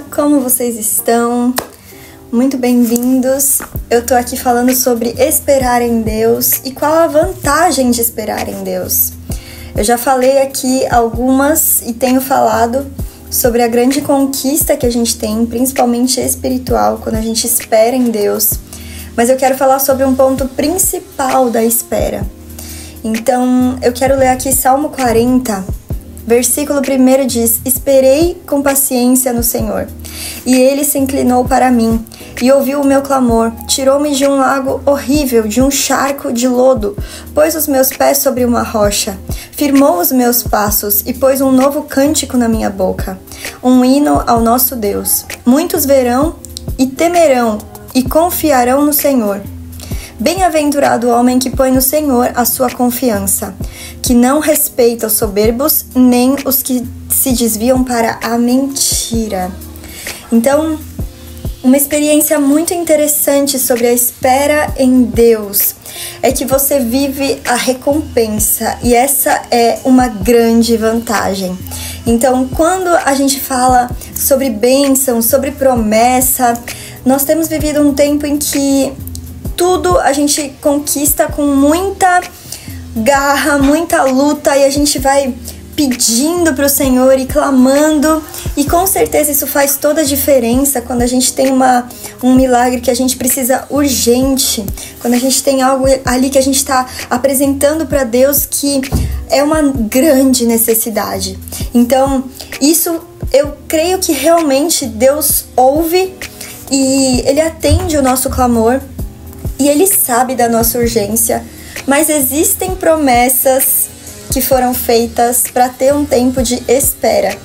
como vocês estão? Muito bem-vindos. Eu tô aqui falando sobre esperar em Deus e qual a vantagem de esperar em Deus. Eu já falei aqui algumas e tenho falado sobre a grande conquista que a gente tem, principalmente espiritual, quando a gente espera em Deus. Mas eu quero falar sobre um ponto principal da espera. Então, eu quero ler aqui Salmo 40, versículo 1 diz: Esperei com paciência no Senhor, e Ele se inclinou para mim, e ouviu o meu clamor, tirou-me de um lago horrível, de um charco de lodo, pôs os meus pés sobre uma rocha, firmou os meus passos, e pôs um novo cântico na minha boca, um hino ao nosso Deus. Muitos verão e temerão, e confiarão no Senhor. Bem-aventurado o homem que põe no Senhor a sua confiança, que não respeita os soberbos, nem os que se desviam para a mentira. Então, uma experiência muito interessante sobre a espera em Deus é que você vive a recompensa, e essa é uma grande vantagem. Então, quando a gente fala sobre bênção, sobre promessa, nós temos vivido um tempo em que tudo a gente conquista com muita garra, muita luta, e a gente vai pedindo para o Senhor e clamando, e com certeza isso faz toda a diferença quando a gente tem um milagre que a gente precisa urgente, quando a gente tem algo ali que a gente está apresentando para Deus que é uma grande necessidade. Então, isso eu creio que realmente Deus ouve e Ele atende o nosso clamor, e Ele sabe da nossa urgência, mas existem promessas que foram feitas para ter um tempo de espera.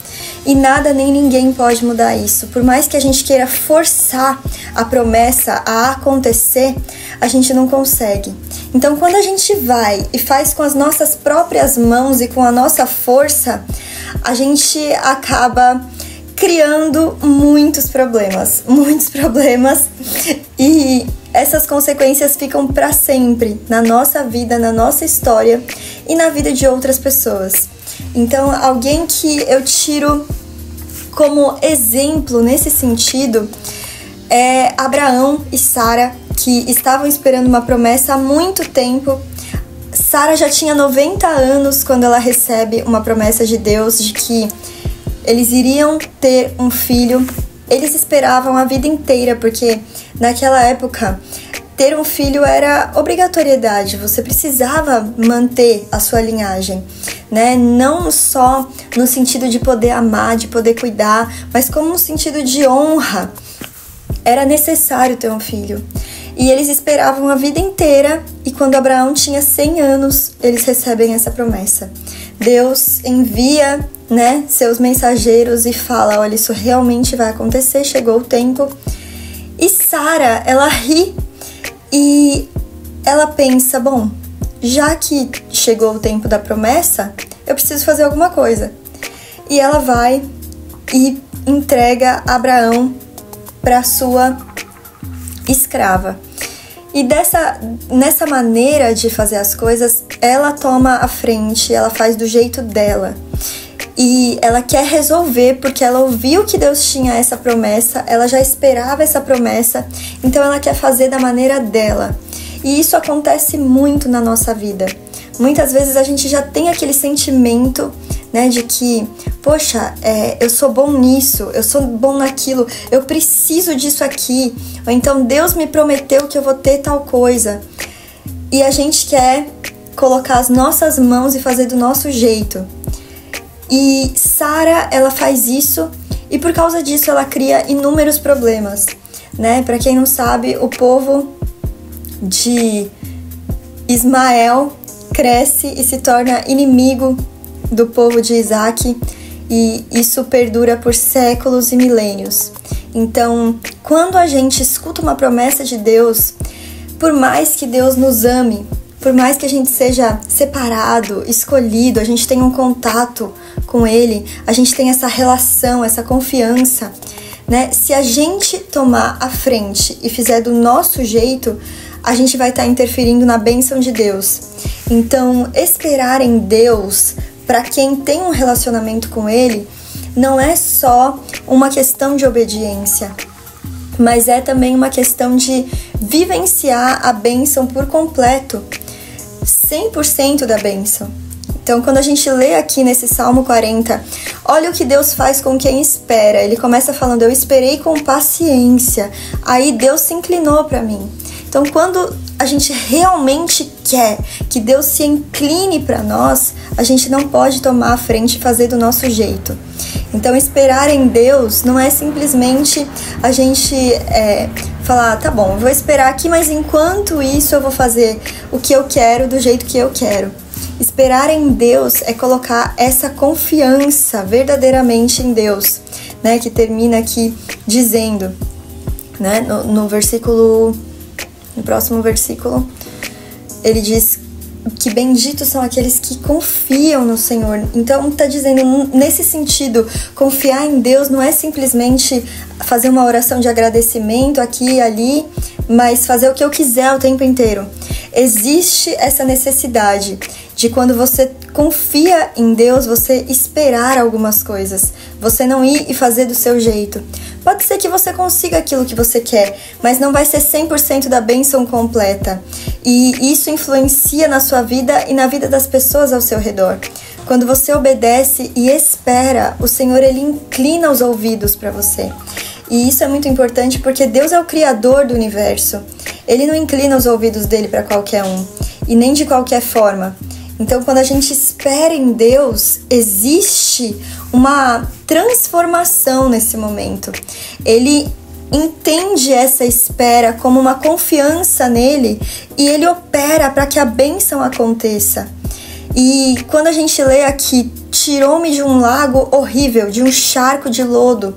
E nada nem ninguém pode mudar isso. Por mais que a gente queira forçar a promessa a acontecer, a gente não consegue. Então, quando a gente vai e faz com as nossas próprias mãos e com a nossa força, a gente acaba criando muitos problemas, e essas consequências ficam para sempre na nossa vida, na nossa história e na vida de outras pessoas. Então, alguém que eu tiro como exemplo nesse sentido é Abraão e Sara, que estavam esperando uma promessa há muito tempo. Sara já tinha 90 anos quando ela recebe uma promessa de Deus de que eles iriam ter um filho. Eles esperavam a vida inteira, porque naquela época ter um filho era obrigatoriedade, você precisava manter a sua linhagem, né? Não só no sentido de poder amar, de poder cuidar, mas como no sentido de honra. Era necessário ter um filho. E eles esperavam a vida inteira, e quando Abraão tinha 100 anos, eles recebem essa promessa. Deus envia, seus mensageiros e fala: olha, isso realmente vai acontecer, chegou o tempo. E Sara, ela ri e ela pensa: bom, já que chegou o tempo da promessa, eu preciso fazer alguma coisa. E ela vai e entrega Abraão para sua escrava. E nessa maneira de fazer as coisas, ela toma a frente, ela faz do jeito dela. E ela quer resolver, porque ela ouviu que Deus tinha essa promessa, ela já esperava essa promessa, então ela quer fazer da maneira dela. E isso acontece muito na nossa vida. Muitas vezes a gente já tem aquele sentimento, de que, poxa, eu sou bom nisso, eu sou bom naquilo, eu preciso disso aqui, ou então Deus me prometeu que eu vou ter tal coisa. E a gente quer colocar as nossas mãos e fazer do nosso jeito. E Sara, ela faz isso, e por causa disso ela cria inúmeros problemas, Para quem não sabe, o povo de Ismael cresce e se torna inimigo do povo de Isaac, e isso perdura por séculos e milênios. Então, quando a gente escuta uma promessa de Deus, por mais que Deus nos ame, por mais que a gente seja separado, escolhido, a gente tenha um contato com Ele, a gente tem essa relação, essa confiança, Se a gente tomar a frente e fizer do nosso jeito, a gente vai estar interferindo na bênção de Deus. Então, esperar em Deus, para quem tem um relacionamento com Ele, não é só uma questão de obediência, mas é também uma questão de vivenciar a bênção por completo, 100% da bênção. Então, quando a gente lê aqui nesse Salmo 40, olha o que Deus faz com quem espera. Ele começa falando, eu esperei com paciência, aí Deus se inclinou para mim. Então, quando a gente realmente quer que Deus se incline para nós, a gente não pode tomar a frente e fazer do nosso jeito. Então, esperar em Deus não é simplesmente a gente falar, tá bom, eu vou esperar aqui, mas enquanto isso eu vou fazer o que eu quero, do jeito que eu quero. Esperar em Deus é colocar essa confiança verdadeiramente em Deus, né? Que termina aqui dizendo, né? No próximo versículo, ele diz que benditos são aqueles que confiam no Senhor. Então tá dizendo, nesse sentido, confiar em Deus não é simplesmente fazer uma oração de agradecimento aqui e ali, mas fazer o que eu quiser o tempo inteiro. Existe essa necessidade de quando você confia em Deus, você esperar algumas coisas, você não ir e fazer do seu jeito. Pode ser que você consiga aquilo que você quer, mas não vai ser 100% da bênção completa. E isso influencia na sua vida e na vida das pessoas ao seu redor. Quando você obedece e espera, o Senhor, Ele inclina os ouvidos para você. E isso é muito importante porque Deus é o Criador do universo. Ele não inclina os ouvidos dele para qualquer um, e nem de qualquer forma. Então, quando a gente espera em Deus, existe uma transformação nesse momento. Ele entende essa espera como uma confiança nele e ele opera para que a bênção aconteça. E quando a gente lê aqui, tirou-me de um lago horrível, de um charco de lodo,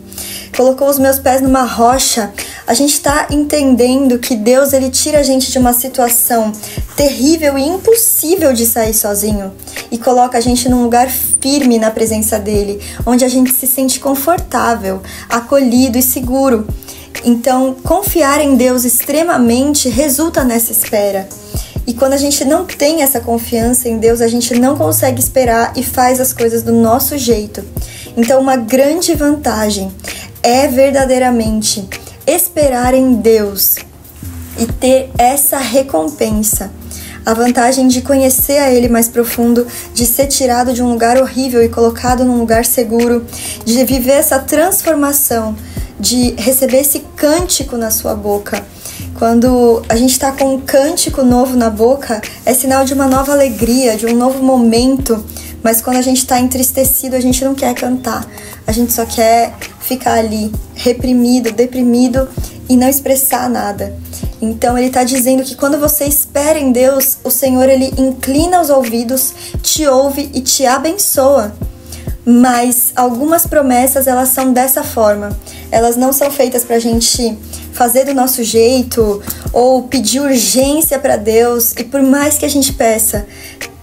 colocou os meus pés numa rocha, a gente está entendendo que Deus, Ele tira a gente de uma situação terrível e impossível de sair sozinho e coloca a gente num lugar firme na presença dEle, onde a gente se sente confortável, acolhido e seguro. Então, confiar em Deus extremamente resulta nessa espera. E quando a gente não tem essa confiança em Deus, a gente não consegue esperar e faz as coisas do nosso jeito. Então, uma grande vantagem é verdadeiramente esperar em Deus e ter essa recompensa. A vantagem de conhecer a Ele mais profundo, de ser tirado de um lugar horrível e colocado num lugar seguro, de viver essa transformação, de receber esse cântico na sua boca. Quando a gente está com um cântico novo na boca, é sinal de uma nova alegria, de um novo momento. Mas quando a gente está entristecido, a gente não quer cantar. A gente só quer ficar ali, reprimido, deprimido e não expressar nada. Então ele está dizendo que quando você espera em Deus, o Senhor, Ele inclina os ouvidos, te ouve e te abençoa. Mas algumas promessas, elas são dessa forma. Elas não são feitas para a gente fazer do nosso jeito ou pedir urgência para Deus. E por mais que a gente peça,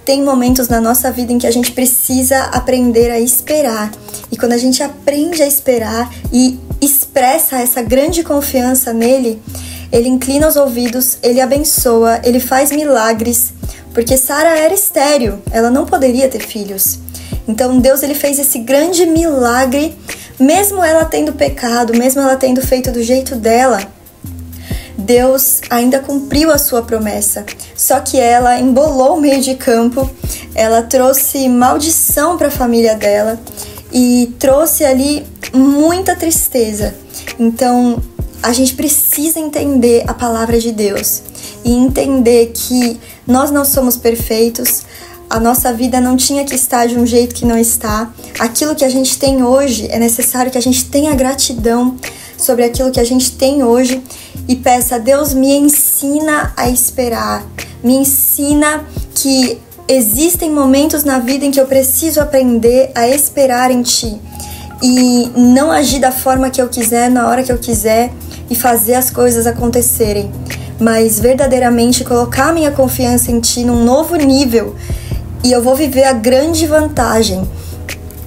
tem momentos na nossa vida em que a gente precisa aprender a esperar. E quando a gente aprende a esperar e expressa essa grande confiança nele, Ele inclina os ouvidos, Ele abençoa, Ele faz milagres. Porque Sara era estéril, ela não poderia ter filhos. Então Deus, Ele fez esse grande milagre, mesmo ela tendo pecado, mesmo ela tendo feito do jeito dela, Deus ainda cumpriu a sua promessa. Só que ela embolou o meio de campo, ela trouxe maldição para a família dela e trouxe ali muita tristeza. Então a gente precisa entender a palavra de Deus e entender que nós não somos perfeitos. A nossa vida não tinha que estar de um jeito que não está. Aquilo que a gente tem hoje, é necessário que a gente tenha gratidão sobre aquilo que a gente tem hoje e peça: Deus, me ensina a esperar. Me ensina que existem momentos na vida em que eu preciso aprender a esperar em Ti e não agir da forma que eu quiser, na hora que eu quiser e fazer as coisas acontecerem, mas verdadeiramente colocar minha confiança em Ti num novo nível. E eu vou viver a grande vantagem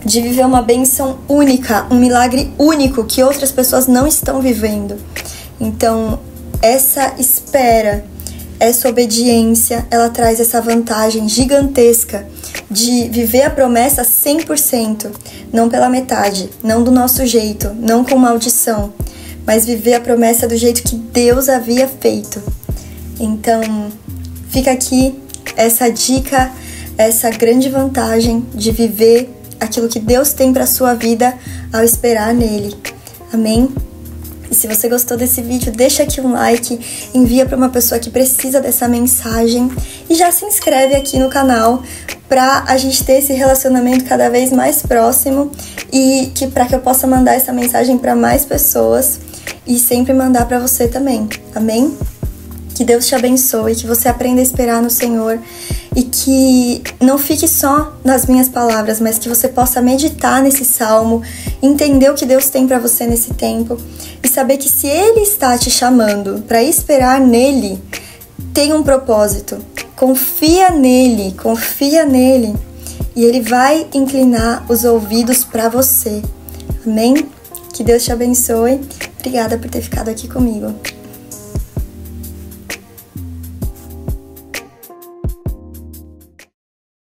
de viver uma bênção única, um milagre único que outras pessoas não estão vivendo. Então, essa espera, essa obediência, ela traz essa vantagem gigantesca de viver a promessa 100%, não pela metade, não do nosso jeito, não com maldição, mas viver a promessa do jeito que Deus havia feito. Então, fica aqui essa dica, essa grande vantagem de viver aquilo que Deus tem para sua vida ao esperar nele. Amém? E se você gostou desse vídeo, deixa aqui um like, envia para uma pessoa que precisa dessa mensagem e já se inscreve aqui no canal para a gente ter esse relacionamento cada vez mais próximo e para que eu possa mandar essa mensagem para mais pessoas e sempre mandar para você também. Amém? Que Deus te abençoe, que você aprenda a esperar no Senhor e que não fique só nas minhas palavras, mas que você possa meditar nesse salmo, entender o que Deus tem para você nesse tempo e saber que se Ele está te chamando para esperar nele, tem um propósito. Confia nele e Ele vai inclinar os ouvidos para você. Amém? Que Deus te abençoe. Obrigada por ter ficado aqui comigo.